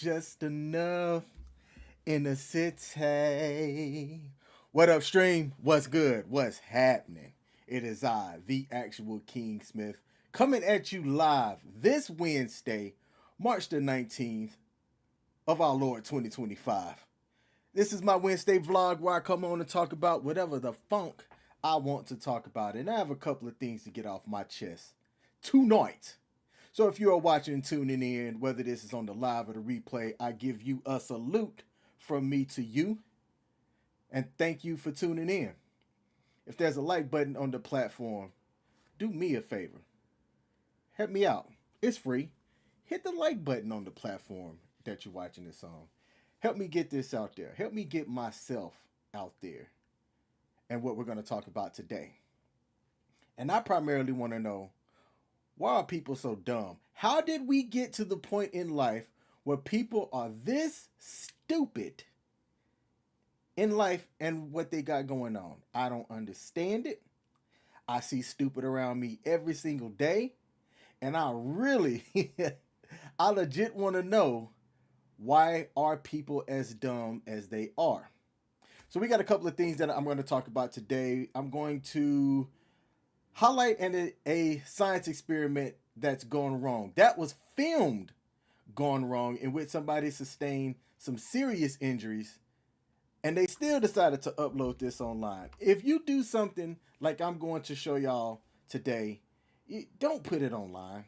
just enough in the city. What up, stream? What's good? What's happening? It is I, the actual King Smith, coming at you live this Wednesday, March the 19th of our Lord 2025. This is my Wednesday vlog where I come on and talk about whatever the funk I want to talk about. And I have a couple of things to get off my chest tonight. So if you are watching and tuning in, whether this is on the live or the replay, I give you a salute from me to you. And thank you for tuning in. If there's a like button on the platform, do me a favor. Help me out. It's free. Hit the like button on the platform that you're watching this on. Help me get this out there. Help me get myself out there and what we're going to talk about today. And I primarily want to know, why are people so dumb? How did we get to the point in life where people are this stupid in life and what they got going on? I don't understand it. I see stupid around me every single day. And I really, I legit want to know, why are people as dumb as they are? So we got a couple of things that I'm going to talk about today. I'm going to highlight a science experiment that's gone wrong. That was filmed gone wrong, in which somebody sustained some serious injuries, and they still decided to upload this online. If you do something like I'm going to show y'all today, don't put it online.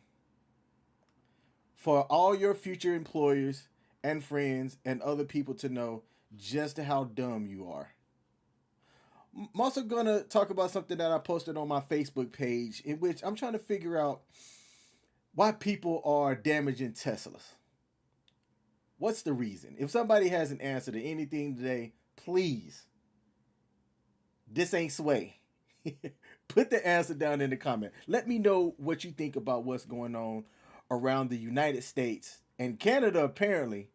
For all your future employers and friends and other people to know just how dumb you are. I'm also going to talk about something that I posted on my Facebook page, in which I'm trying to figure out why people are damaging Teslas. What's the reason? If somebody has an answer to anything today, please, this ain't sway. Put the answer down in the comment. Let me know what you think about what's going on around the United States and Canada, apparently,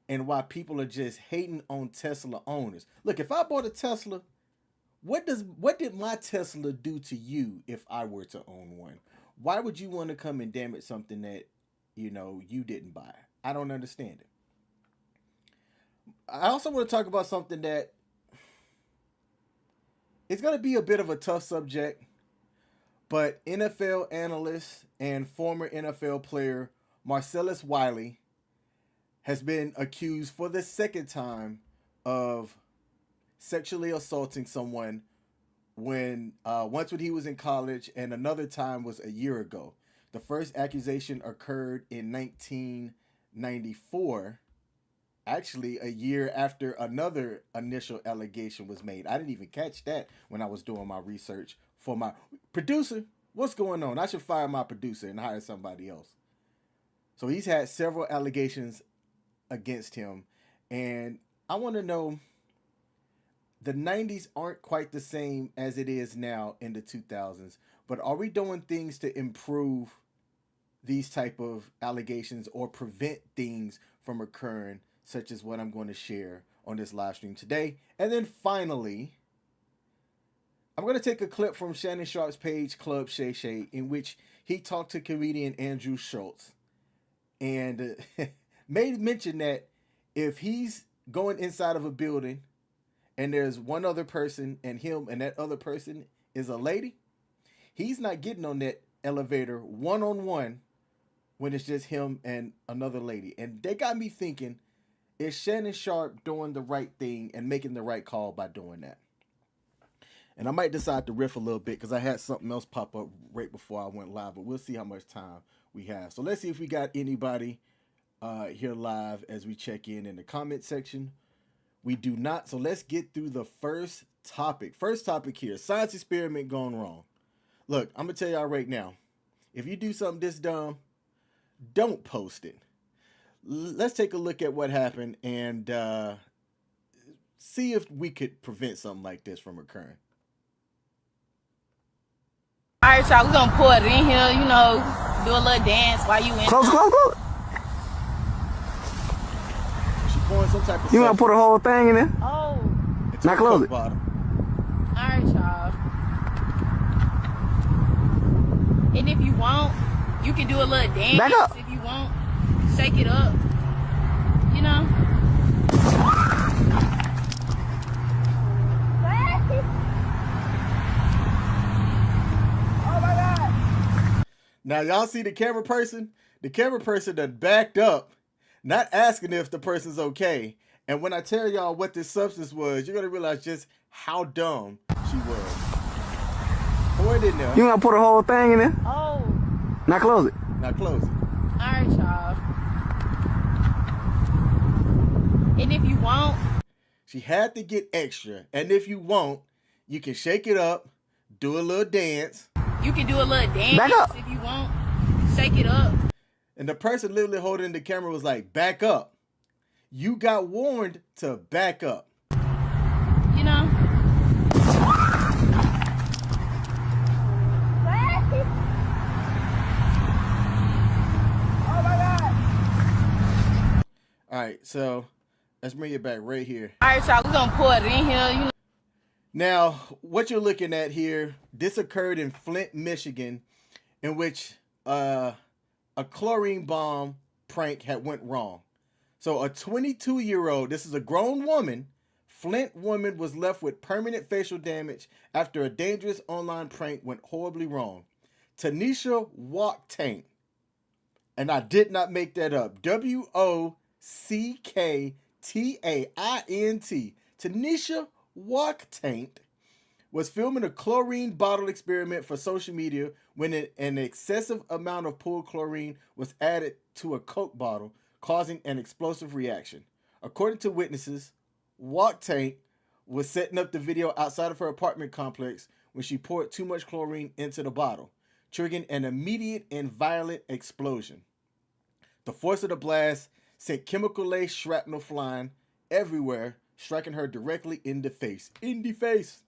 and why people are just hating on Tesla owners. Look, if I bought a Tesla, what did my Tesla do to you if I were to own one? Why would you want to come and damage something that, you didn't buy? I don't understand it. I also want to talk about something that it's going to be a bit of a tough subject, but NFL analyst and former NFL player Marcellus Wiley has been accused for the second time of sexually assaulting someone once when he was in college, and another time was a year ago. The first accusation occurred in 1994, actually a year after another initial allegation was made. I didn't even catch that when I was doing my research for my producer. What's going on? I should fire my producer and hire somebody else. So he's had several allegations against him, and I want to know, the 90s aren't quite the same as it is now in the 2000s, but are we doing things to improve these type of allegations or prevent things from occurring, such as what I'm going to share on this live stream today? And then finally, I'm going to take a clip from Shannon Sharpe's page, Club Shay Shay, in which he talked to comedian Andrew Schultz and made mention that if he's going inside of a building and there's one other person and him and that other person is a lady, he's not getting on that elevator one-on-one when it's just him and another lady. And they got me thinking, is Shannon Sharpe doing the right thing and making the right call by doing that? And I might decide to riff a little bit because I had something else pop up right before I went live, but we'll see how much time we have. So let's see if we got anybody here live as we check in the comment section. We do not. So let's get through the first topic. First topic here, science experiment gone wrong. Look, I'm going to tell y'all right now, if you do something this dumb, don't post it. Let's take a look at what happened and see if we could prevent something like this from occurring. All right, y'all, we're going to pour it in here, do a little dance while you in. Close. She pouring some type of You want to put a whole thing in there? Oh. Now close it. Bottom. All right, y'all. And if you want, you can do a little dance. Back up. If you want, shake it up. You know? Oh my God. Now, y'all see the camera person? The camera person done backed up, not asking if the person's okay. And when I tell y'all what this substance was, you're going to realize just how dumb she was. Pour it in there. You gonna put a whole thing in there? Oh. Now close it. Now close it. Alright, y'all. And if you want, She had to get extra. And if you want, you can shake it up, do a little dance. you can do a little dance Back up. if you want. Shake it up. And the person literally holding the camera was like, back up. You got warned to back up. You know? Oh my God. All right, so let's bring it back right here. All right, y'all. We're going to pour it in here. You know? Now, what you're looking at here, this occurred in Flint, Michigan, in which a chlorine bomb prank had went wrong. So a 22-year-old, this is a grown woman, Flint woman, was left with permanent facial damage after a dangerous online prank went horribly wrong. Tanisha Wacktaint, and I did not make that up, Wocktaint, Tanisha Wacktaint was filming a chlorine bottle experiment for social media when an excessive amount of pool chlorine was added to a Coke bottle, causing an explosive reaction. According to witnesses, Wacktaint was setting up the video outside of her apartment complex when she poured too much chlorine into the bottle, triggering an immediate and violent explosion. The force of the blast sent chemical-laced shrapnel flying everywhere, striking her directly in the face. In the face!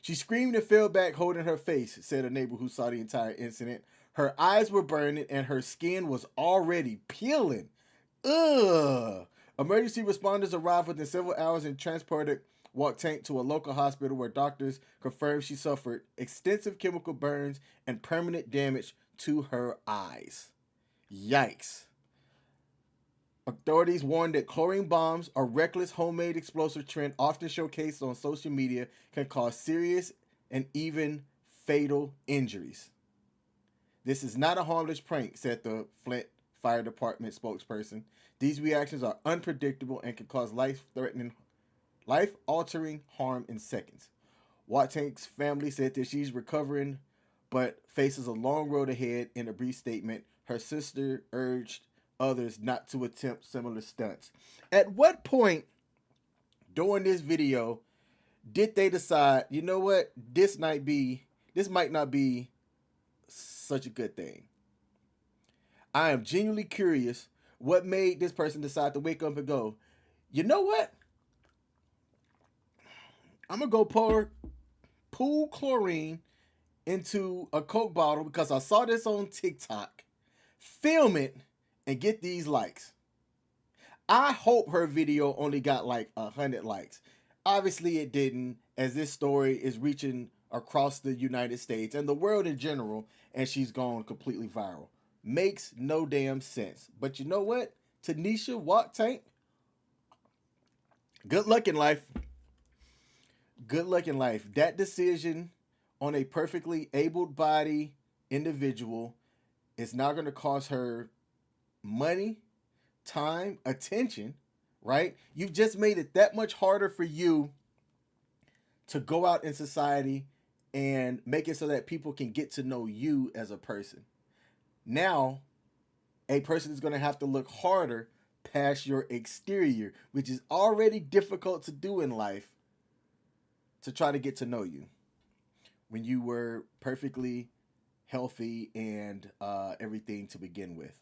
She screamed and fell back holding her face, said a neighbor who saw the entire incident. Her eyes were burning and her skin was already peeling. Ugh! Emergency responders arrived within several hours and transported Wacktaint to a local hospital where doctors confirmed she suffered extensive chemical burns and permanent damage to her eyes. Yikes. Authorities warned that chlorine bombs, a reckless homemade explosive trend often showcased on social media, can cause serious and even fatal injuries. This is not a harmless prank, said the Flint Fire Department spokesperson. These reactions are unpredictable and can cause life-altering harm in seconds. Wacktaint's family said that she's recovering but faces a long road ahead. In a brief statement, her sister urged others not to attempt similar stunts. At what point during this video did they decide, you know what, this might not be such a good thing? I am genuinely curious what made this person decide to wake up and go, you know what? I'm going to go pour pool chlorine into a Coke bottle because I saw this on TikTok. Film it and get these likes. I hope her video only got like 100 likes. Obviously it didn't, as this story is reaching across the United States and the world in general, and she's gone completely viral. Makes no damn sense. But you know what? Tanisha Wacktaint, good luck in life. Good luck in life. That decision on a perfectly able-bodied individual is now going to cost her money, time, attention, right? You've just made it that much harder for you to go out in society and make it so that people can get to know you as a person. Now, a person is going to have to look harder past your exterior, which is already difficult to do in life, to try to get to know you when you were perfectly healthy and everything to begin with.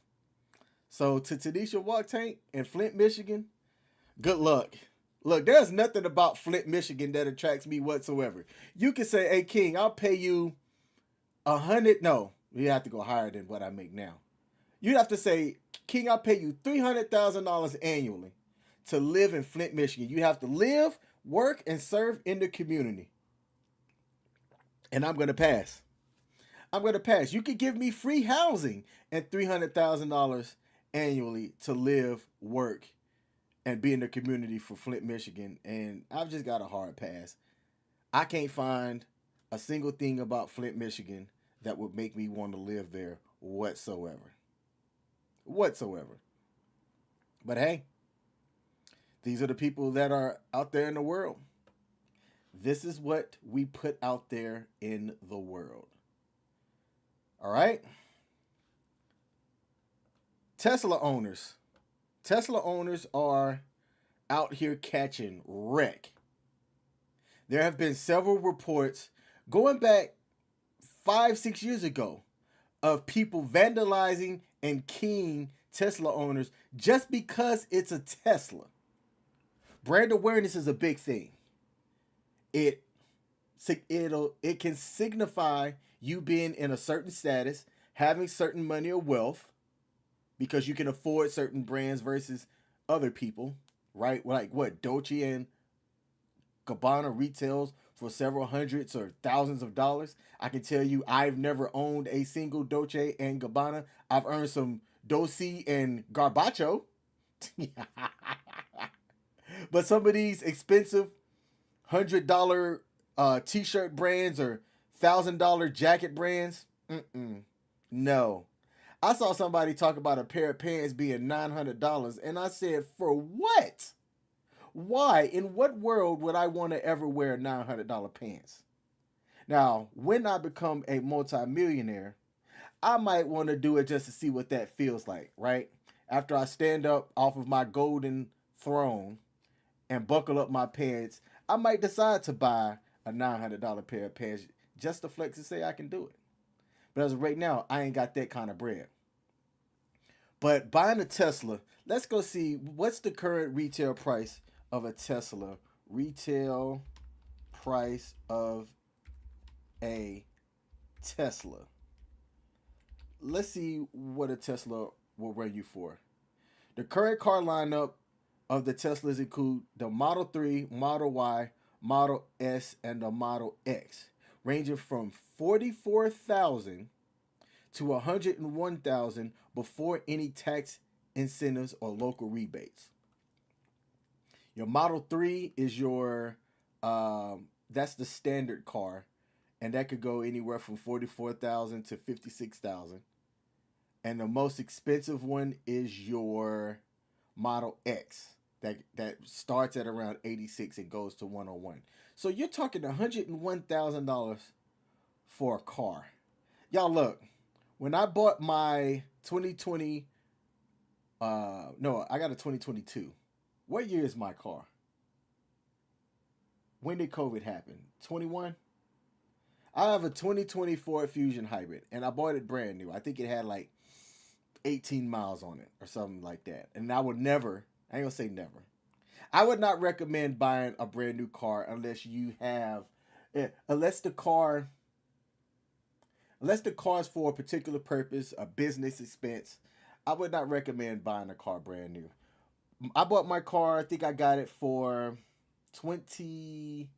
So to Tanisha Wacktaint in Flint, Michigan, good luck. Look, there's nothing about Flint, Michigan that attracts me whatsoever. You can say, hey, King, I'll pay you $100. No, you have to go higher than what I make now. You'd have to say, King, I'll pay you $300,000 annually to live in Flint, Michigan. You have to live, work, and serve in the community. And I'm going to pass. I'm going to pass. You could give me free housing and $300,000 annually to live, work, and be in the community for Flint, Michigan, and I've just got a hard pass. I can't find a single thing about Flint, Michigan that would make me want to live there whatsoever. Whatsoever. But hey, these are the people that are out there in the world. This is what we put out there in the world. All right? Tesla owners. Tesla owners are out here catching wreck. There have been several reports going back 5-6 years ago of people vandalizing and keying Tesla owners just because it's a Tesla. Brand awareness is a big thing. It can signify you being in a certain status, having certain money or wealth, because you can afford certain brands versus other people, right? Like what Dolce and Gabbana retails for several hundreds or thousands of dollars. I can tell you I've never owned a single Dolce and Gabbana. I've earned some Dolce and Garbacho. But some of these expensive $100 t-shirt brands or $1,000 jacket brands, no. I saw somebody talk about a pair of pants being $900, and I said, for what? Why? In what world would I want to ever wear $900 pants? Now, when I become a multimillionaire, I might want to do it just to see what that feels like, right? After I stand up off of my golden throne and buckle up my pants, I might decide to buy a $900 pair of pants just to flex and say I can do it. But as of right now, I ain't got that kind of bread. But buying a Tesla, let's go see what's the current retail price of a Tesla. Retail price of a Tesla. Let's see what a Tesla will run you for. The current car lineup of the Teslas include the Model 3, Model Y, Model S, and the Model X, ranging from $44,000 to $101,000 before any tax incentives or local rebates. Your Model 3 is your that's the standard car, and that could go anywhere from $44,000 to $56,000. And the most expensive one is your Model X that starts at around 86 and goes to 101. So you're talking $101,000 for a car. Y'all look, when I bought my 2020, no, I got a 2022. What year is my car? When did COVID happen? 21? I have a 2020 Ford Fusion Hybrid, and I bought it brand new. I think it had like 18 miles on it or something like that. And I would never, I ain't gonna say never, I would not recommend buying a brand new car unless you have, unless the car's for a particular purpose, a business expense. I would not recommend buying a car brand new. I bought my car, I think I got it for $21,000,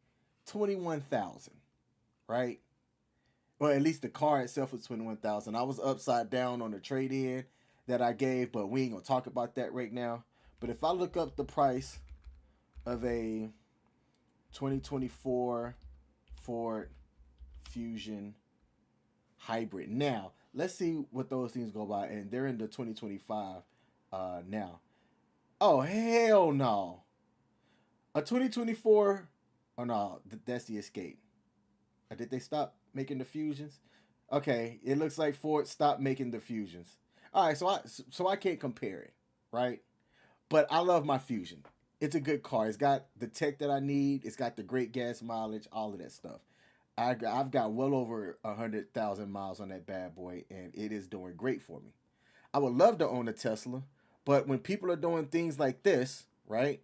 right? Or at least the car itself was $21,000. I was upside down on the trade-in that I gave, but we ain't gonna talk about that right now. But if I look up the price of a 2024 Ford Fusion Hybrid now, let's see what those things go by, and they're in the 2025 now. Oh hell no! A 2024? Oh no, that's the Escape. Or did they stop making the Fusions? Okay, it looks like Ford stopped making the Fusions. All right, so I can't compare it, right? But I love my Fusion. It's a good car. It's got the tech that I need. It's got the great gas mileage, all of that stuff. I've got well over 100,000 miles on that bad boy, and it is doing great for me. I would love to own a Tesla, but when people are doing things like this, right?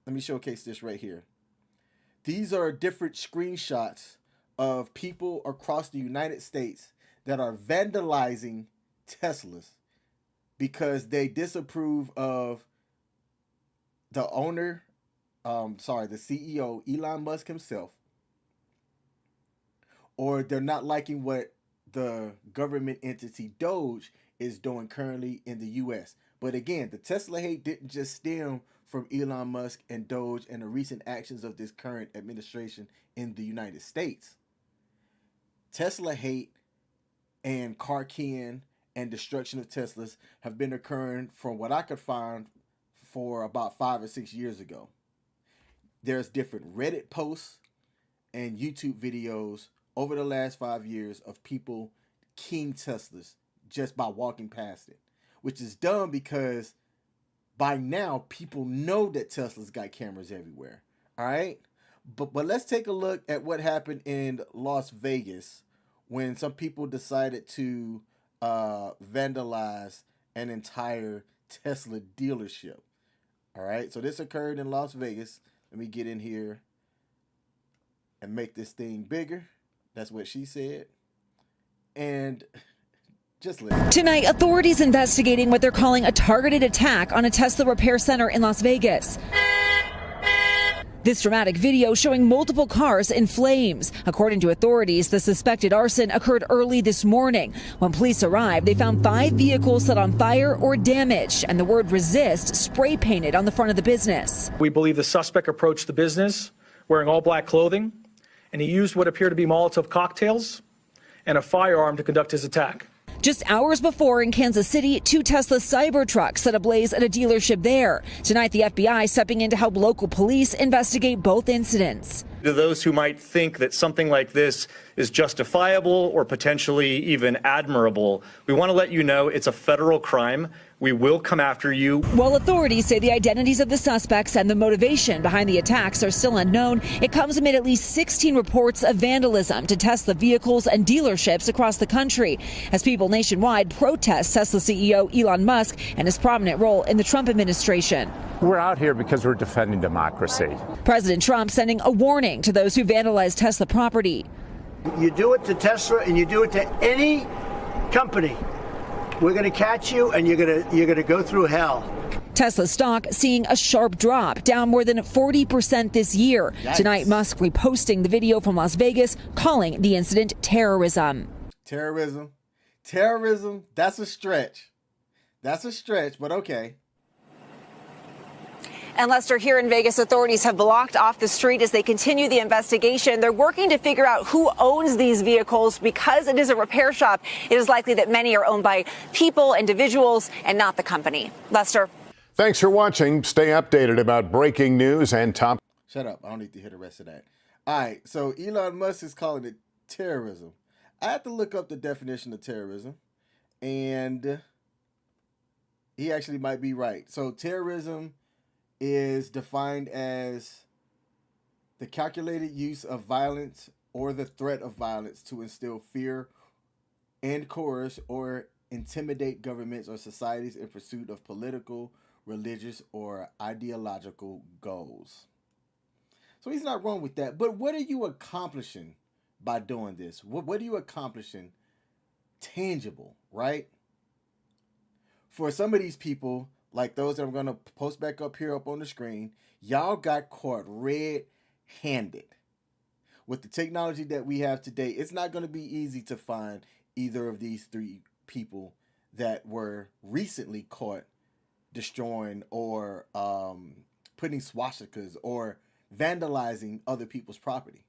Let me showcase this right here. These are different screenshots of people across the United States that are vandalizing Teslas because they disapprove of the owner, the CEO, Elon Musk himself, or they're not liking what the government entity Doge is doing currently in the U.S. But again, the Tesla hate didn't just stem from Elon Musk and Doge and the recent actions of this current administration in the United States. Tesla hate and car keying and destruction of Teslas have been occurring from what I could find for about 5 or 6 years ago. There's different Reddit posts and YouTube videos over the last 5 years of people keying Teslas just by walking past it, which is dumb because by now people know that Tesla's got cameras everywhere. All right, but let's take a look at what happened in Las Vegas when some people decided to vandalize an entire Tesla dealership. All right, so this occurred in Las Vegas. Let me get in here and make this thing bigger. That's what she said. And just listen. Tonight, authorities investigating what they're calling a targeted attack on a Tesla repair center in Las Vegas. This dramatic video showing multiple cars in flames. According to authorities, the suspected arson occurred early this morning. When police arrived, they found 5 vehicles set on fire or damaged, and the word resist spray painted on the front of the business. We believe the suspect approached the business wearing all black clothing, and he used what appear to be Molotov cocktails and a firearm to conduct his attack. Just hours before in Kansas City, 2 Tesla Cybertrucks set ablaze at a dealership there. Tonight, the FBI stepping in to help local police investigate both incidents. To those who might think that something like this is justifiable or potentially even admirable, we want to let you know it's a federal crime. We will come after you. While authorities say the identities of the suspects and the motivation behind the attacks are still unknown, it comes amid at least 16 reports of vandalism to Tesla vehicles and dealerships across the country as people nationwide protest Tesla CEO Elon Musk and his prominent role in the Trump administration. We're out here because we're defending democracy. President Trump sending a warning to those who vandalize Tesla property. You do it to Tesla and you do it to any company, we're going to catch you and you're going to go through hell. Tesla stock seeing a sharp drop, down more than 40% this year. Yikes. Tonight, Musk reposting the video from Las Vegas, calling the incident terrorism. Terrorism, that's a stretch. That's a stretch, but okay. And Lester, here in Vegas, authorities have blocked off the street as they continue the investigation. They're working to figure out who owns these vehicles. Because it is a repair shop, it is likely that many are owned by people, individuals, and not the company. Lester. Thanks for watching. Stay updated about breaking news and top. Shut up. I don't need to hear the rest of that. All right. So Elon Musk is calling it terrorism. I had to look up the definition of terrorism, and he actually might be right. So terrorism is defined as the calculated use of violence or the threat of violence to instill fear and coerce or intimidate governments or societies in pursuit of political, religious, or ideological goals. So he's not wrong with that. But what are you accomplishing by doing this? What are you accomplishing tangible, right? For some of these people, like those that I'm going to post back up here up on the screen, y'all got caught red-handed. With the technology that we have today, it's not going to be easy to find either of these 3 people that were recently caught destroying or putting swastikas or vandalizing other people's property.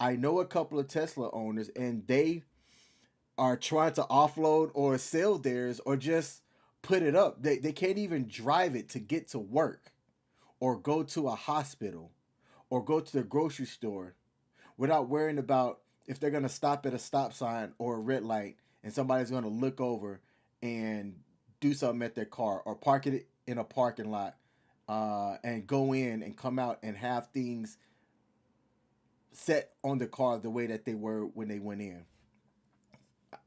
I know a couple of Tesla owners, and they are trying to offload or sell theirs or just put it up. They can't even drive it to get to work or go to a hospital or go to the grocery store without worrying about if they're going to stop at a stop sign or a red light and somebody's going to look over and do something at their car or park it in a parking lot and go in and come out and have things set on the car the way that they were when they went in.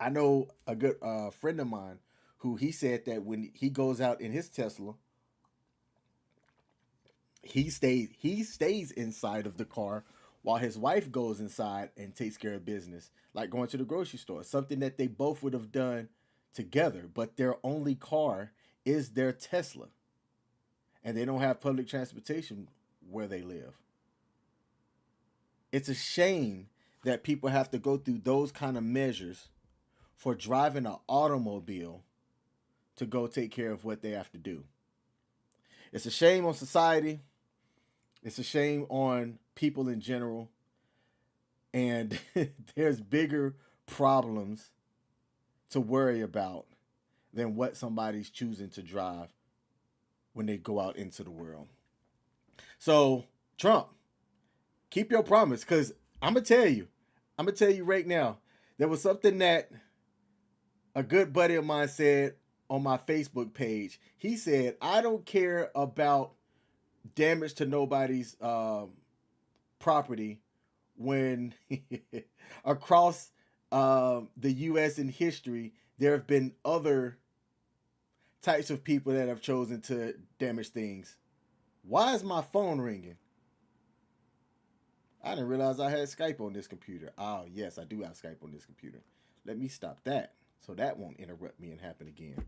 I know a good friend of mine who he said that when he goes out in his Tesla, he stays inside of the car while his wife goes inside and takes care of business, like going to the grocery store, something that they both would have done together, but their only car is their Tesla, and they don't have public transportation where they live. It's a shame that people have to go through those kind of measures for driving an automobile to go take care of what they have to do. It's a shame on society. It's a shame on people in general. And there's bigger problems to worry about than what somebody's choosing to drive when they go out into the world. So, Trump, keep your promise, because I'm going to tell you right now, there was something that a good buddy of mine said on my Facebook page. He said, I don't care about damage to nobody's property when across the U.S. in history, there have been other types of people that have chosen to damage things. Why is my phone ringing? I didn't realize I had Skype on this computer. Oh, yes, I do have Skype on this computer. Let me stop that so that won't interrupt me and happen again.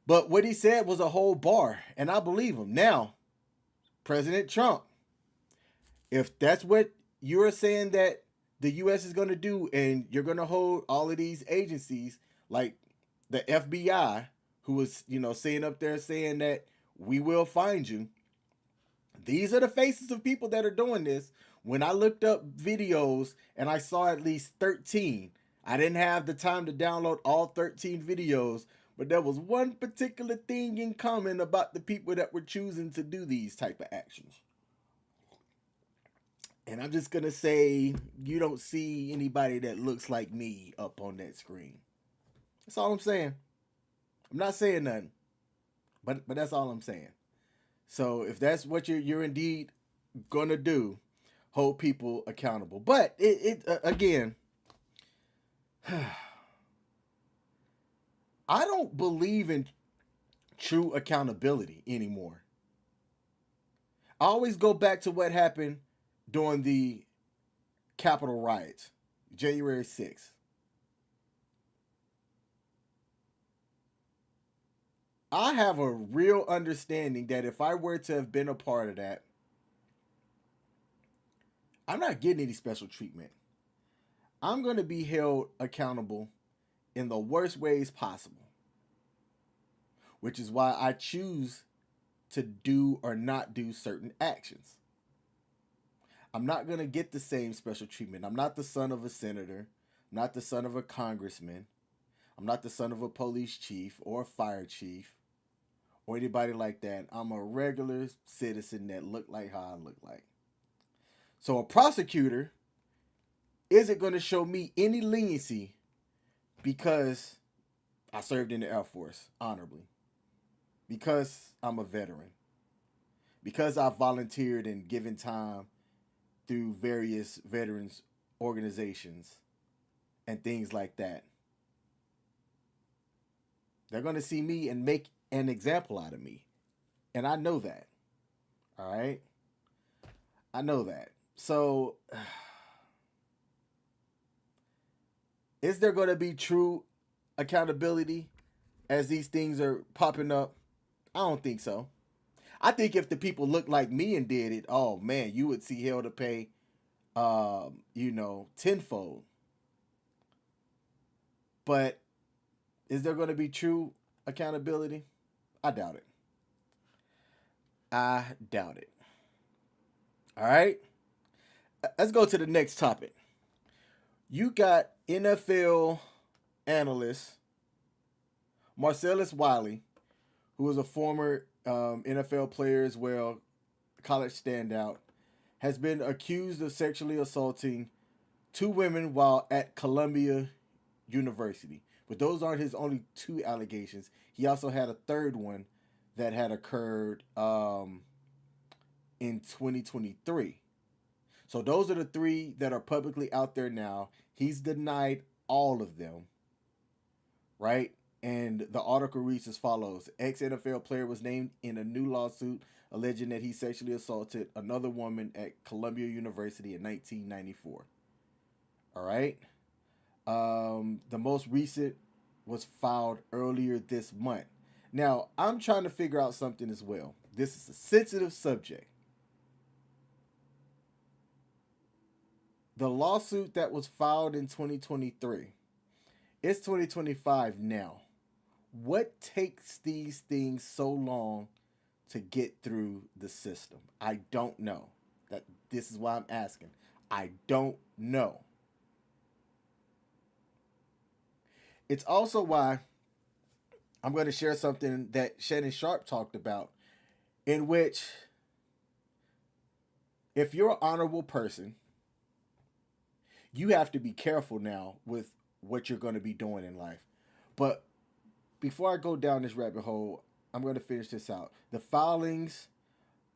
But what he said was a whole bar, and I believe him. Now, President Trump, if that's what you're saying that the U.S. is going to do, and you're going to hold all of these agencies like the FBI, who was, saying up there saying that we will find you. These are the faces of people that are doing this. When I looked up videos and I saw at least 13, I didn't have the time to download all 13 videos, but there was one particular thing in common about the people that were choosing to do these type of actions. And I'm just going to say, you don't see anybody that looks like me up on that screen. That's all I'm saying. I'm not saying nothing, but that's all I'm saying. So if that's what you're indeed gonna do, hold people accountable. But again, I don't believe in true accountability anymore. I always go back to what happened during the Capitol riots, January 6th. I have a real understanding that if I were to have been a part of that, I'm not getting any special treatment. I'm going to be held accountable in the worst ways possible, which is why I choose to do or not do certain actions. I'm not going to get the same special treatment. I'm not the son of a senator. I'm not the son of a congressman. I'm not the son of a police chief or a fire chief or anybody like that. I'm a regular citizen that look like how I look like. So a prosecutor isn't going to show me any leniency because I served in the Air Force honorably, because I'm a veteran, because I volunteered and given time through various veterans organizations and things like that. They're going to see me and make an example out of me. And I know that. All right? I know that. So, is there going to be true accountability as these things are popping up? I don't think so. I think if the people looked like me and did it, oh man, you would see hell to pay, tenfold. But is there going to be true accountability? I doubt it. I doubt it. All right. Let's go to the next topic. You got NFL analyst Marcellus Wiley, who was a former NFL player as well, college standout, has been accused of sexually assaulting 2 women while at Columbia University. But those aren't his only 2 allegations. He also had a third one that had occurred in 2023. So those are the 3 that are publicly out there now. He's denied all of them, right? And the article reads as follows. Ex-NFL player was named in a new lawsuit alleging that he sexually assaulted another woman at Columbia University in 1994. All right? The most recent was filed earlier this month. Now, I'm trying to figure out something as well. This is a sensitive subject. The lawsuit that was filed in 2023, it's 2025 now. What takes these things so long to get through the system? I don't know. This is why I'm asking. I don't know. It's also why I'm going to share something that Shannon Sharpe talked about, in which if you're an honorable person, you have to be careful now with what you're going to be doing in life. But before I go down this rabbit hole, I'm going to finish this out. The filings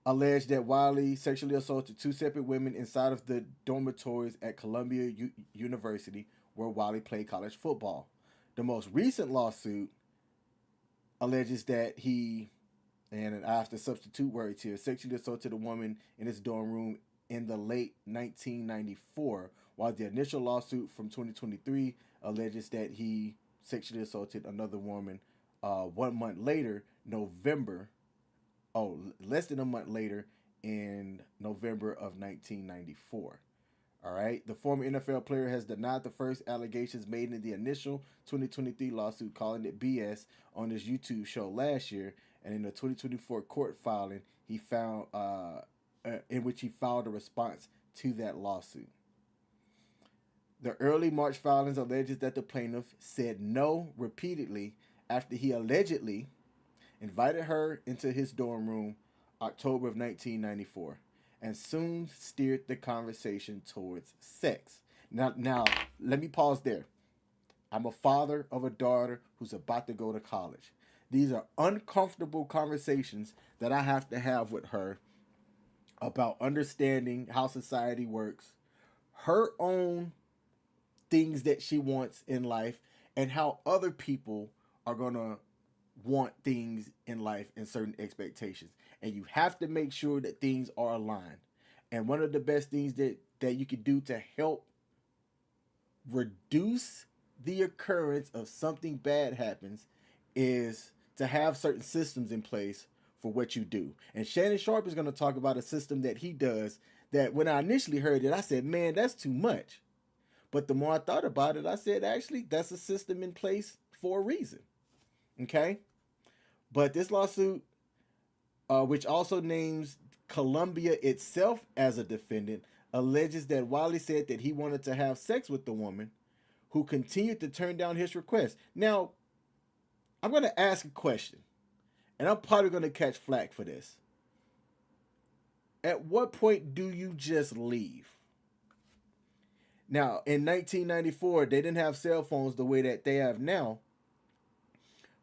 allege that Wiley sexually assaulted two separate women inside of the dormitories at Columbia University, where Wiley played college football. The most recent lawsuit alleges that he, and I have to substitute words here, sexually assaulted a woman in his dorm room in the late 1994, while the initial lawsuit from 2023 alleges that he sexually assaulted another woman 1 month later, less than a month later, in November of 1994. All right. The former NFL player has denied the first allegations made in the initial 2023 lawsuit, calling it BS on his YouTube show last year. And in the 2024 court filing, he found in which he filed a response to that lawsuit. The early March filings alleges that the plaintiff said no repeatedly after he allegedly invited her into his dorm room October of 1994, and soon steered the conversation towards sex. Now, let me pause there. I'm a father of a daughter who's about to go to college. These are uncomfortable conversations that I have to have with her about understanding how society works, her own things that she wants in life, and how other people are going to want things in life and certain expectations. And you have to make sure that things are aligned. And one of the best things that you can do to help reduce the occurrence of something bad happens is to have certain systems in place for what you do. And Shannon Sharpe is going to talk about a system that he does that when I initially heard it, I said, man, that's too much. But the more I thought about it, I said, actually, that's a system in place for a reason. Okay? But this lawsuit, which also names Columbia itself as a defendant, alleges that Wiley said that he wanted to have sex with the woman, who continued to turn down his request. Now, I'm going to ask a question, and I'm probably going to catch flack for this. At what point do you just leave? Now, in 1994, they didn't have cell phones the way that they have now.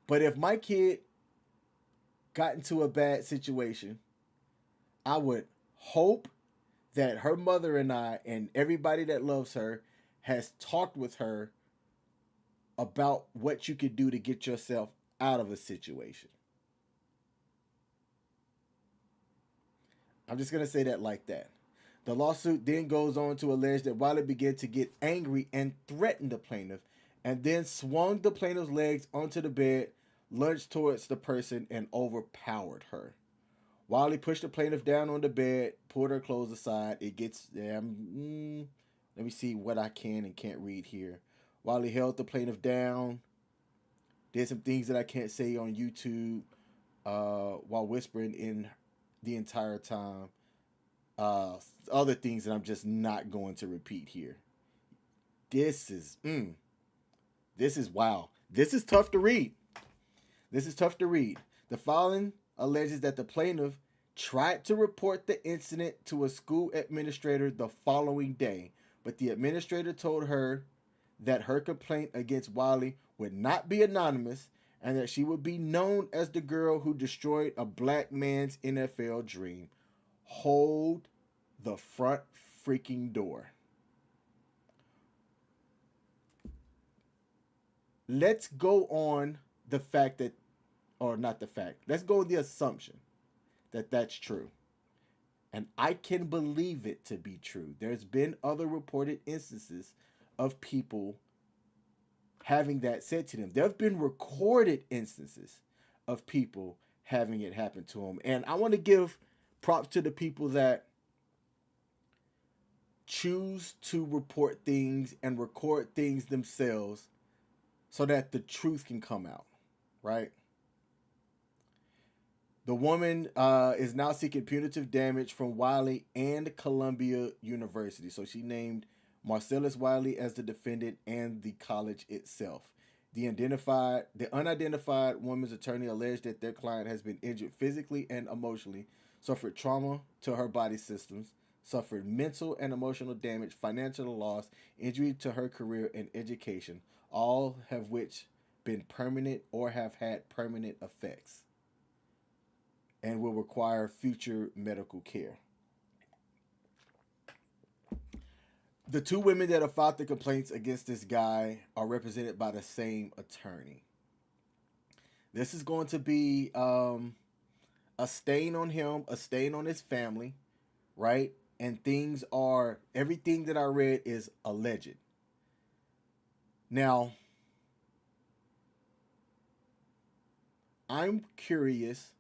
But if my kid got into a bad situation, I would hope that her mother and I and everybody that loves her has talked with her about what you could do to get yourself out of a situation. I'm just going to say that like that. The lawsuit then goes on to allege that Wiley began to get angry and threatened the plaintiff, and then swung the plaintiff's legs onto the bed, lunged towards the person, and overpowered her. Wiley pushed the plaintiff down on the bed, pulled her clothes aside. It gets let me see what I can and can't read here. Wiley held the plaintiff down, did some things that I can't say on YouTube, while whispering in the entire time. Other things that I'm just not going to repeat here. This is wow. This is tough to read. The filing alleges that the plaintiff tried to report the incident to a school administrator the following day, but the administrator told her that her complaint against Wiley would not be anonymous and that she would be known as the girl who destroyed a black man's NFL dream. Hold the front freaking door. Let's go on the fact that, or not the fact, let's go with the assumption that that's true. And I can believe it to be true. There's been other reported instances of people having that said to them. There have been recorded instances of people having it happen to them. And I want to give props to the people that choose to report things and record things themselves so that the truth can come out, right? The woman is now seeking punitive damage from Wiley and Columbia University. So she named Marcellus Wiley as the defendant and the college itself. The unidentified woman's attorney alleged that their client has been injured physically and emotionally, suffered trauma to her body systems, suffered mental and emotional damage, financial loss, injury to her career and education, all have which been permanent or have had permanent effects and will require future medical care. The two women that have filed the complaints against this guy are represented by the same attorney. This is going to be a stain on him, a stain on his family, right? And everything that I read is alleged. Now, I'm curious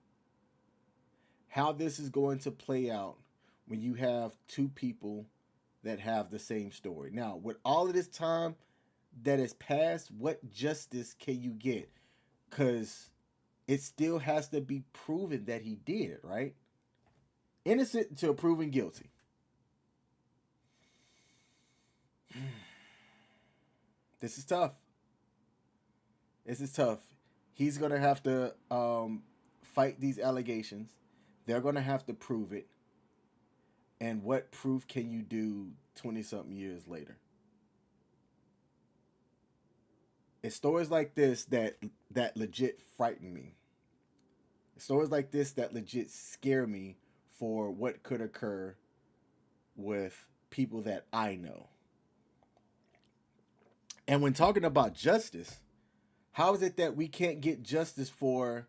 how this is going to play out when you have two people that have the same story. Now, with all of this time that has passed, what justice can you get? Because it still has to be proven that he did it, right? Innocent until proven guilty. This is tough. This is tough. He's going to have to fight these allegations. They're going to have to prove it. And what proof can you do 20-something years later? It's stories like this that legit frighten me. It's stories like this that legit scare me for what could occur with people that I know. And when talking about justice, how is it that we can't get justice for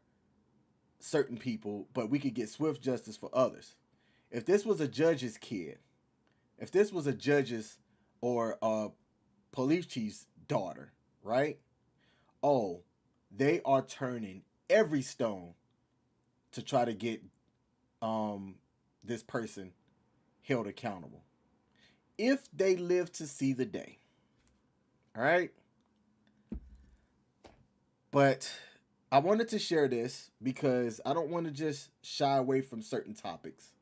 certain people, but we could get swift justice for others? If this was a judge's kid, if this was a judge's or a police chief's daughter, right? Oh, they are turning every stone to try to get this person held accountable. If they live to see the day. All right? But I wanted to share this because I don't want to just shy away from certain topics.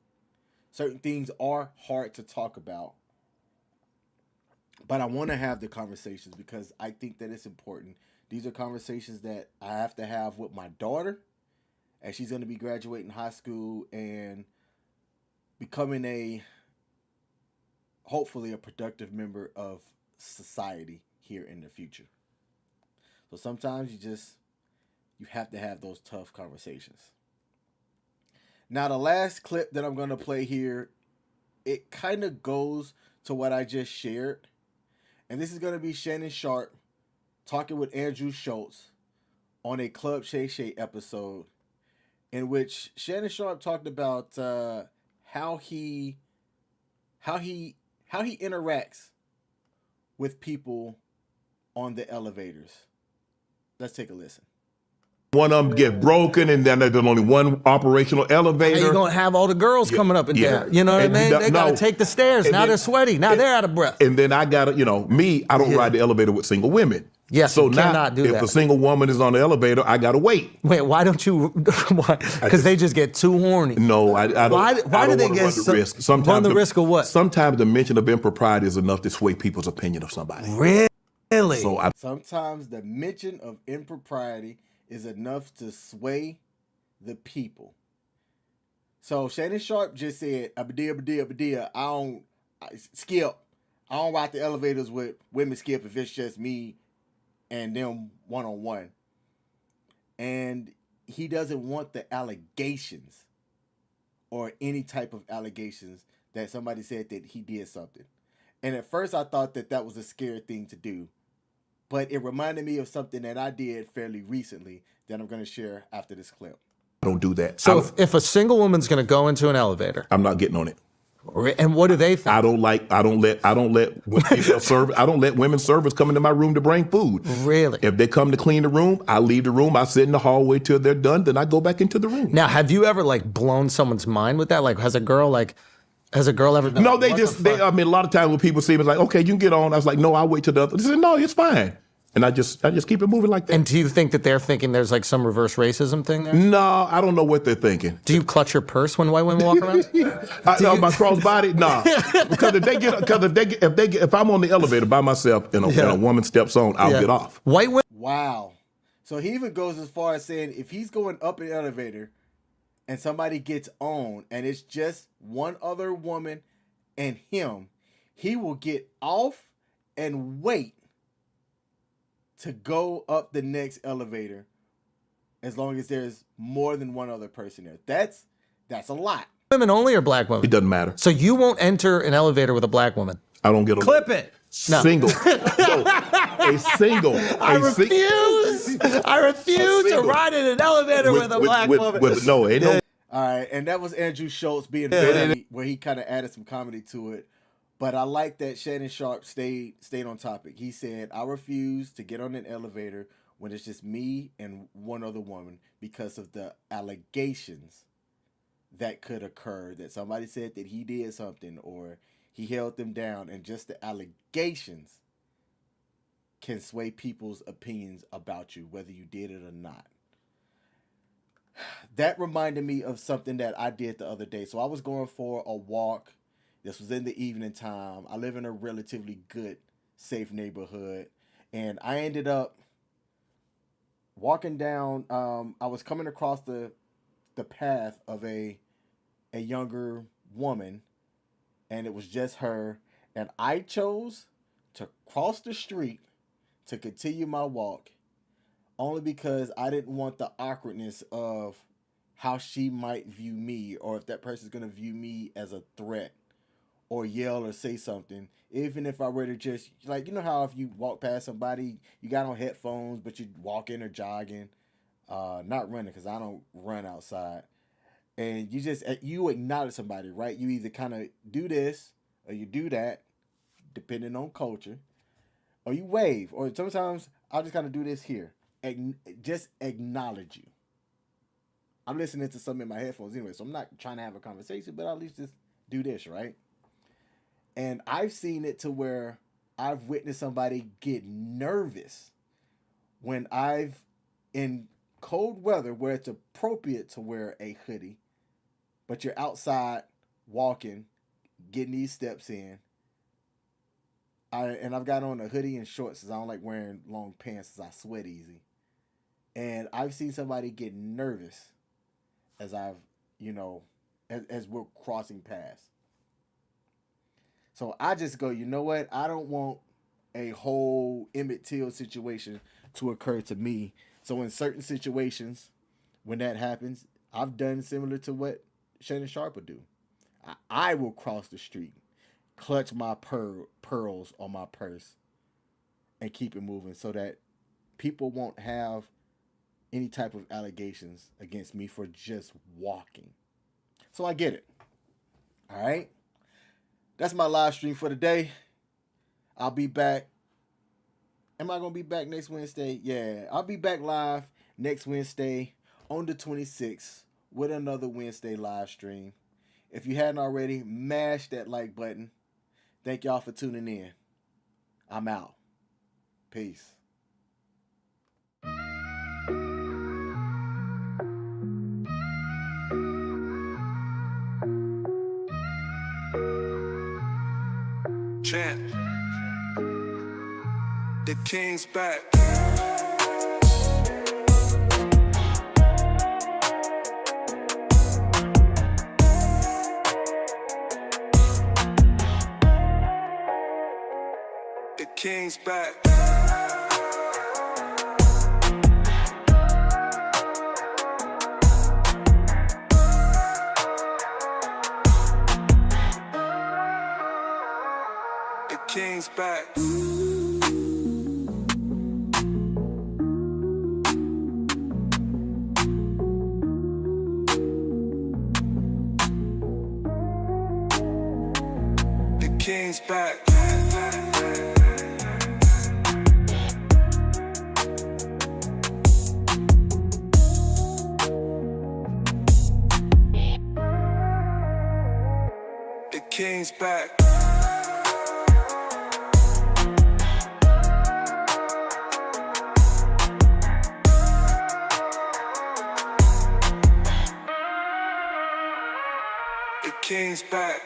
Certain things are hard to talk about, but I want to have the conversations because I think that it's important. These are conversations that I have to have with my daughter as she's going to be graduating high school and becoming hopefully a productive member of society here in the future. So sometimes you have to have those tough conversations. Now, the last clip that I'm going to play here, it kind of goes to what I just shared. And this is going to be Shannon Sharpe talking with Andrew Schultz on a Club Shay Shay episode in which Shannon Sharpe talked about how he interacts with people on the elevators. Let's take a listen. One of them get broken, and then there's only one operational elevator. How you gonna have all the girls coming up and down? You know what I mean? They gotta take the stairs. Now they're sweaty. Now they're out of breath. And then I gotta, I don't ride the elevator with single women. Yes, so you cannot do that. If a single woman is on the elevator, I gotta wait. Wait, why don't you? Because they just get too horny. No, I don't. Why do they get the risk? Sometimes run the risk of what? Sometimes the mention of impropriety is enough to sway people's opinion of somebody. Really? So sometimes the mention of impropriety is enough to sway the people. So Shannon Sharpe just said, I don't skip. I don't ride the elevators with women skip if it's just me and them one-on-one. And he doesn't want the allegations or any type of allegations that somebody said that he did something. And at first I thought that was a scary thing to do. But it reminded me of something that I did fairly recently that I'm going to share after this clip. I don't do that. So if a single woman's going to go into an elevator, I'm not getting on it. And what do they think? I don't let women servers come into my room to bring food. Really? If they come to clean the room, I leave the room. I sit in the hallway till they're done. Then I go back into the room. Now, have you ever blown someone's mind with that? Has a girl ever been? No, a lot of times when people see me, it's like, okay, you can get on. I was like, no, I'll wait till the other. They said, no, it's fine. And I just keep it moving like that. And do you think that they're thinking there's like some reverse racism thing there? No, I don't know what they're thinking. Do you clutch your purse when white women walk around? My crossbody? Nah. Because if I'm on the elevator by myself and a woman steps on, I'll get off. White women. Wow. So he even goes as far as saying if he's going up an elevator and somebody gets on and it's just one other woman and him, he will get off and wait to go up the next elevator as long as there's more than one other person there. That's a lot. Women only or black women? It doesn't matter. So you won't enter an elevator with a black woman? I don't get a Clip it. No. Single. No, a single. I refuse to ride in an elevator with a black woman. Ain't no. All right, and that was Andrew Schultz being funny, where he kind of added some comedy to it. But I like that Shannon Sharpe stayed on topic. He said, I refuse to get on an elevator when it's just me and one other woman because of the allegations that could occur, that somebody said that he did something or he held them down, and just the allegations can sway people's opinions about you, whether you did it or not. That reminded me of something that I did the other day. So I was going for a walk. This was in the evening time. I live in a relatively good, safe neighborhood. And I ended up walking down. I was coming across the path of a younger woman. And it was just her. And I chose to cross the street to continue my walk. Only because I didn't want the awkwardness of how she might view me. Or if that person's going to view me as a threat. Or yell or say something, even if I were to just, like, you know how if you walk past somebody, you got on headphones, but you're walking or jogging, not running, because I don't run outside, and you acknowledge somebody, right? You either kind of do this or you do that, depending on culture, or you wave, or sometimes I'll just kind of do this here, just acknowledge you. I'm listening to something in my headphones anyway, so I'm not trying to have a conversation, but I'll at least just do this, right? And I've seen it to where I've witnessed somebody get nervous when in cold weather where it's appropriate to wear a hoodie, but you're outside walking, getting these steps in. I've got on a hoodie and shorts because I don't like wearing long pants because I sweat easy. And I've seen somebody get nervous as as we're crossing paths. So I just go, you know what? I don't want a whole Emmett Till situation to occur to me. So in certain situations, when that happens, I've done similar to what Shannon Sharpe would do. I will cross the street, clutch my pearls on my purse, and keep it moving so that people won't have any type of allegations against me for just walking. So I get it. All right? That's my live stream for today. I'll be back. Am I going to be back next Wednesday? Yeah, I'll be back live next Wednesday on the 26th with another Wednesday live stream. If you hadn't already, mash that like button. Thank y'all for tuning in. I'm out. Peace. Chant. The king's back. The king's back. King's back. The king's back. The king's back. back.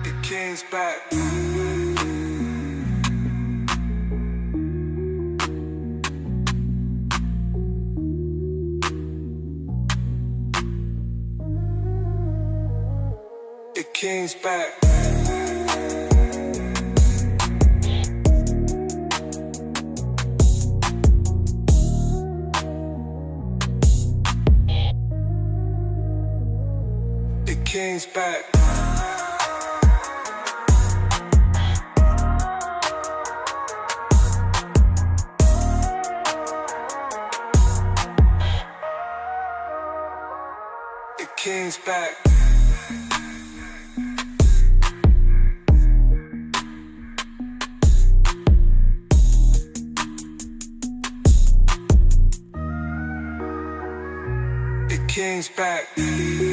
The king's back. The king's back. The king's back. The king's back. The king's back.